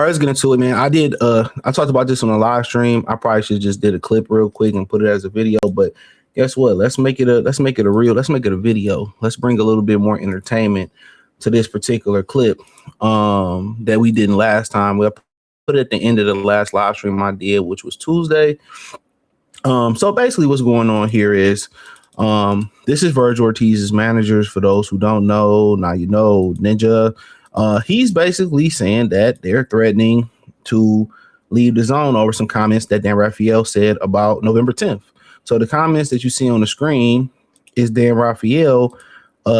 right, let's get into it, man. I talked about this on a live stream. I probably should just did a clip real quick and put it as a video, but guess what? Let's make it a video. Let's bring a little bit more entertainment to this particular clip that we did last time. We put it at the end of the last live stream I did, which was Tuesday. So basically what's going on here is this is Vergil Ortiz's managers. For those who don't know, now you know, Ninja. He's basically saying that they're threatening to leave the zone over some comments that Dan Raphael said about November 10th. So the comments that you see on the screen is Dan Raphael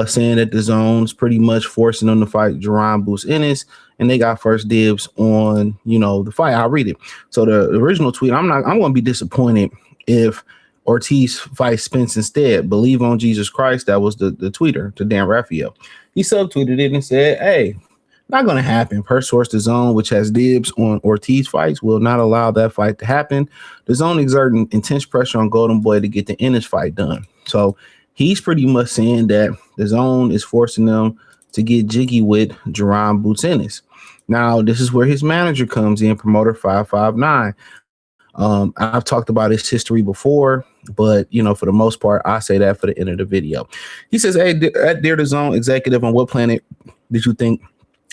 saying that the zone's pretty much forcing them to fight Jaron boost Ennis, and they got first dibs on, you know, the fight. I'll read it. So the original tweet, I'm going to be disappointed if Ortiz fights Spence instead. Believe on Jesus Christ. That was the tweeter to Dan Raphael. He subtweeted it and said, hey, not going to happen. Per source, the zone, which has dibs on Ortiz fights, will not allow that fight to happen. The zone exerting intense pressure on Golden Boy to get the Ennis fight done. So he's pretty much saying that the zone is forcing them to get jiggy with Jaron Boots Ennis. Now, this is where his manager comes in, promoter 559. I've talked about his history before, but, you know, for the most part, I say that for the end of the video. He says, hey, dear the zone executive, on what planet did you think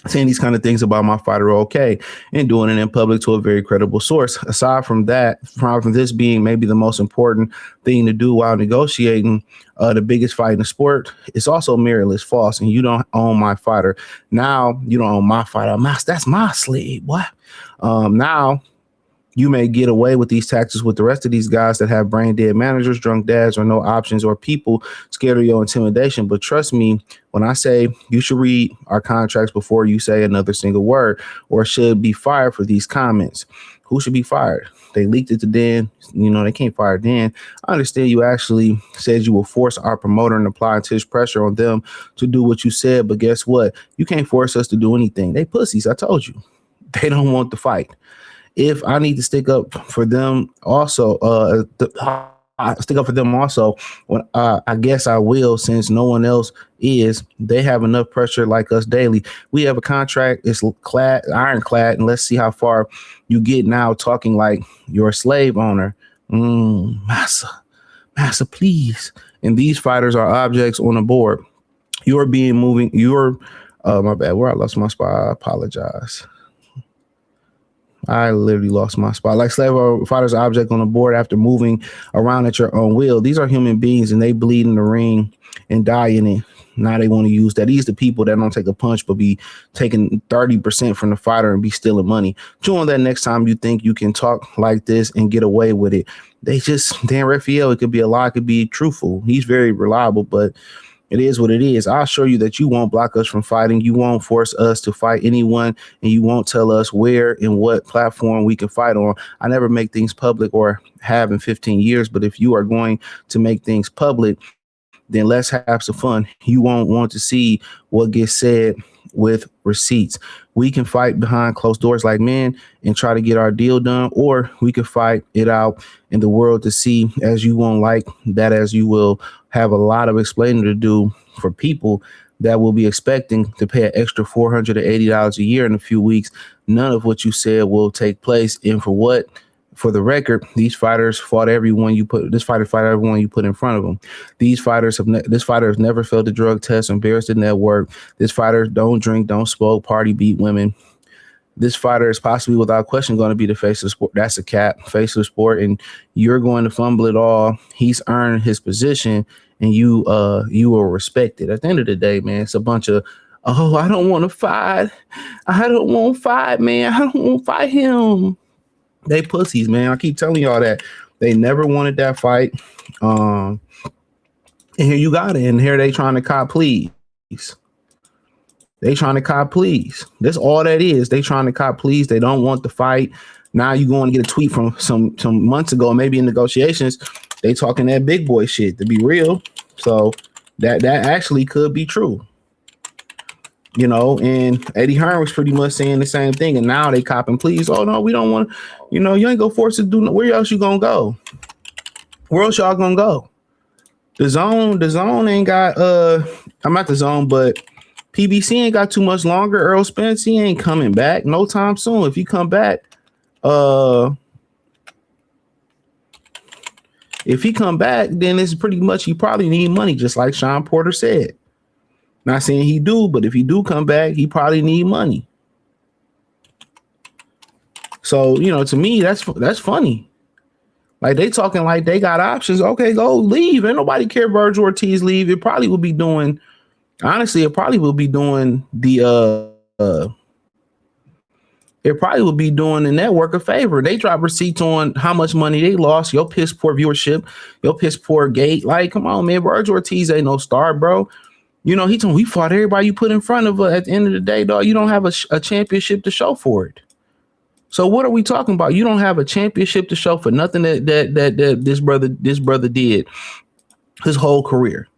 saying these kind of things about my fighter are okay and doing it in public to a very credible source? Aside from that, from this being maybe the most important thing to do while negotiating the biggest fight in the sport, it's also meritless, false, and you don't own my fighter. Now you don't own my fighter. That's my slave. What? Now you may get away with these tactics with the rest of these guys that have brain dead managers, drunk dads, or no options, or people scared of your intimidation. But trust me when I say you should read our contracts before you say another single word, or should be fired for these comments. Who should be fired? They leaked it to Dan. You know, they can't fire Dan. I understand you actually said you will force our promoter and apply intense pressure on them to do what you said. But guess what? You can't force us to do anything. They pussies. I told you. They don't want the fight. If I need to stick up for them also, when I guess I will, since no one else is. They have enough pressure like us daily. We have a contract. It's ironclad, and let's see how far you get now talking like you're a slave owner. Massa, please. And these fighters are objects on the board. You're being moving. My bad. Where I lost my spot. I apologize. I literally lost my spot. Like slave fighters, object on the board after moving around at your own will. These are human beings, and they bleed in the ring and die in it. Now they want to use that. These are the people that don't take a punch, but be taking 30% from the fighter and be stealing money. Chew on that next time you think you can talk like this and get away with it. Dan Raphael, it could be a lie, it could be truthful. He's very reliable, but it is what it is. I'll show you that you won't block us from fighting. You won't force us to fight anyone, and you won't tell us where and what platform we can fight on. I never make things public, or have in 15 years, but if you are going to make things public, then let's have some fun. You won't want to see what gets said with receipts. We can fight behind closed doors like men and try to get our deal done, or we could fight it out in the world to see, as you won't like that, as you will have a lot of explaining to do for people that will be expecting to pay an extra $480 a year in a few weeks. None of what you said will take place. And for what? For the record, these fighters fought everyone you put. This fighter fought everyone you put in front of them. This fighter has never failed a drug test, embarrassed the network. This fighter don't drink, don't smoke, party, beat women. This fighter is possibly, without question, going to be the face of the sport. That's a cap, face of the sport, and you're going to fumble it all. He's earned his position, and you will respect it. At the end of the day, man, it's a bunch of, oh, I don't want to fight. I don't want to fight, man. I don't want to fight him. They pussies, man. I keep telling y'all that. They never wanted that fight. And here you got it. And here they trying to cop please. They trying to cop please. That's all that is. They trying to cop please. They don't want the fight. Now you going to get a tweet from some months ago, maybe in negotiations. They talking that big boy shit, to be real. So that actually could be true. You know, and Eddie Hearn was pretty much saying the same thing. And now they copping please. Oh, no, we don't want to, you know, you ain't go force to do no. Where else you going to go? Where else y'all going to go? The zone ain't got, I'm not the zone, but PBC ain't got too much longer. Earl Spence, he ain't coming back no time soon. If he come back, then it's pretty much he probably need money, just like Sean Porter said. Not saying he do, but if he do come back, he probably need money. So, to me, that's funny. Like, they talking like they got options. Okay, go leave. Ain't nobody care if Vergil Ortiz leave. It probably will be doing, honestly, it probably will be doing the network a favor. They drop receipts on how much money they lost, your piss poor viewership, your piss poor gate. Like, come on, man. Vergil Ortiz ain't no star, bro. He told me, we fought everybody you put in front of her. At the end of the day, dog, you don't have a championship to show for it. So what are we talking about? You don't have a championship to show for nothing that this brother did his whole career.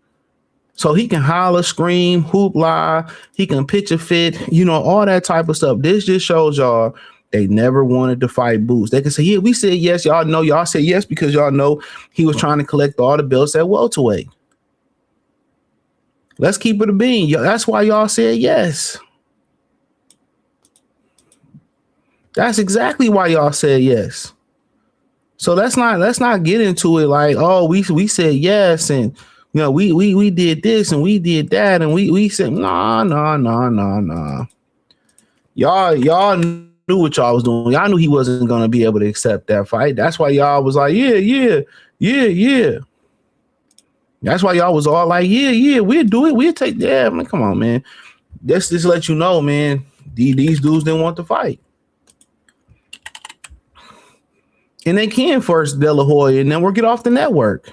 So he can holler, scream, hoop, lie. He can pitch a fit, all that type of stuff. This just shows y'all they never wanted to fight Boots. They can say, yeah, we said yes. Y'all know y'all said yes because y'all know he was trying to collect all the belts at welterweight. Let's keep it a bean. That's why y'all said yes. That's exactly why y'all said yes. So let's not get into it like, oh, we said yes, and we did this and we did that, and we said nah. Y'all knew what y'all was doing. Y'all knew he wasn't gonna be able to accept that fight. That's why y'all was like, yeah. That's why y'all was all like, yeah, we'll do it. We'll take that. Man, come on, man. Let's just let you know, man. These dudes didn't want to fight. And they can first De La Hoya and then we'll get off the network.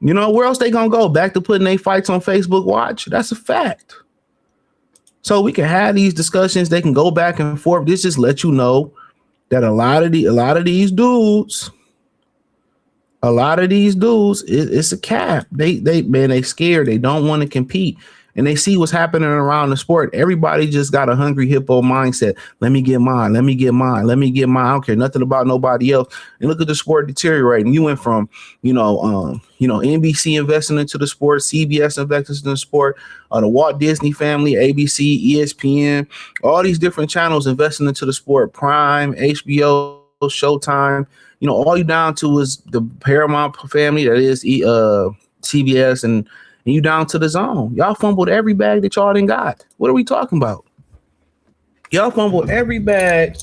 Where else they gonna go? Back to putting their fights on Facebook Watch? That's a fact. So we can have these discussions. They can go back and forth. This just let you know that a lot of these dudes, it's a cap. They scared. They don't want to compete. And they see what's happening around the sport. Everybody just got a hungry hippo mindset. Let me get mine. I don't care nothing about nobody else. And look at the sport deteriorating. You went from, NBC investing into the sport, CBS investing into the sport, the Walt Disney family, ABC, ESPN, all these different channels investing into the sport, Prime, HBO, Showtime. All you down to is the Paramount family, that is CBS, and you down to the DAZN. Y'all fumbled every bag that y'all didn't got. What are we talking about? Y'all fumbled every bag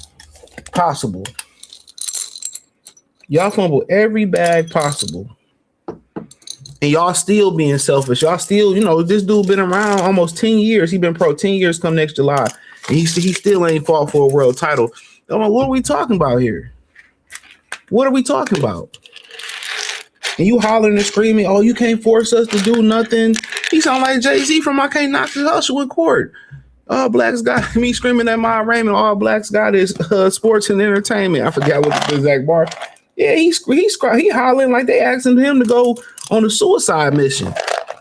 possible. And y'all still being selfish. Y'all still, this dude been around almost 10 years. He been pro 10 years come next July. And he still ain't fought for a world title. What are we talking about here? What are we talking about? And you hollering and screaming, oh, you can't force us to do nothing. He sound like Jay-Z from I Can't Knock the Hustle in Court. All blacks got me screaming at my Raymond. All blacks got is sports and entertainment. I forgot what the exact bar. Yeah, he hollering like they asking him to go on a suicide mission.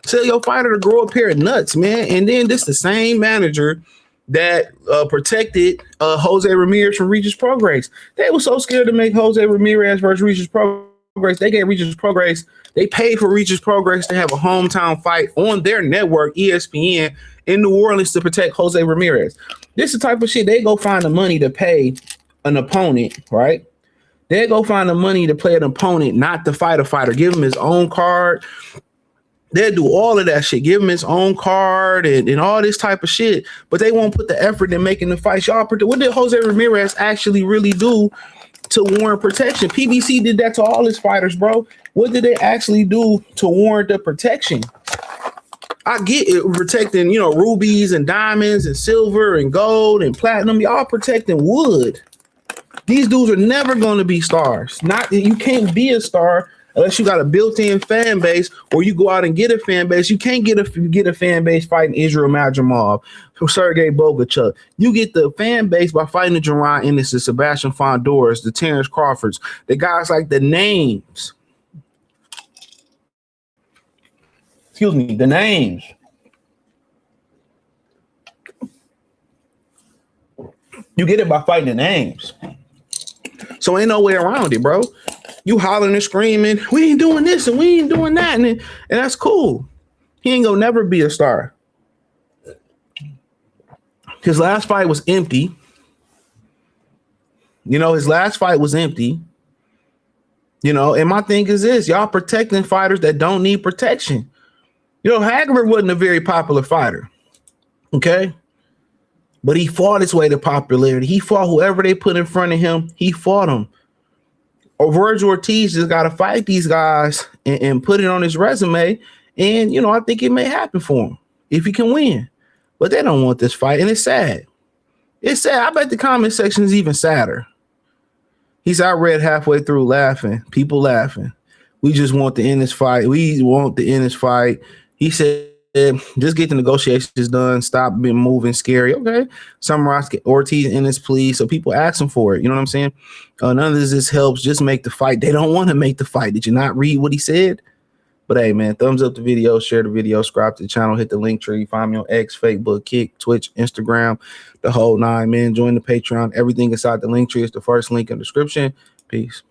Tell your fighter to grow a pair of nuts, man. And then this the same manager that protected Jose Ramirez from Regis Prograis. They were so scared to make Jose Ramirez versus Regis Prograis. They gave Regis Prograis. They paid for Regis Prograis to have a hometown fight on their network, ESPN, in New Orleans to protect Jose Ramirez. This is the type of shit they go find the money to pay an opponent, right? They go find the money to play an opponent, not to fight a fighter. Give him his own card. They'll do all of that shit. Give him his own card and all this type of shit. But they won't put the effort in making the fight. What did Jose Ramirez actually really do to warrant protection? PBC did that to all his fighters, bro. What did they actually do to warrant the protection? I get it, protecting, rubies and diamonds and silver and gold and platinum. Y'all protecting wood. These dudes are never going to be stars. You can't be a star unless you got a built-in fan base, or you go out and get a fan base. You can't get a fan base fighting Israel Madrimov or Sergey Bogachev. You get the fan base by fighting the Jaron Ennis, the Sebastian Fondors, the Terrence Crawfords, the guys like the names. Excuse me, the names. You get it by fighting the names. So ain't no way around it, bro. You hollering and screaming, we ain't doing this and we ain't doing that. And that's cool. He ain't gonna never be a star. His last fight was empty. His last fight was empty. And my thing is this, y'all protecting fighters that don't need protection. Hagler wasn't a very popular fighter. Okay. But he fought his way to popularity. He fought whoever they put in front of him. He fought them. Or Vergil Ortiz just got to fight these guys and put it on his resume. And, I think it may happen for him if he can win. But they don't want this fight. And it's sad. It's sad. I bet the comment section is even sadder. I read halfway through laughing. People laughing. We just want the Ennis fight. We want the Ennis fight. He said, just get the negotiations done. Stop being moving scary. Okay. Summarize Ortiz, Ennis, please. So people asking for it. You know what I'm saying? None of this helps. Just make the fight. They don't want to make the fight. Did you not read what he said? But hey, man, thumbs up the video, share the video, subscribe to the channel, hit the link tree, find me on X, Facebook, Kick, Twitch, Instagram, the whole nine, man. Join the Patreon. Everything inside the link tree is the first link in the description. Peace.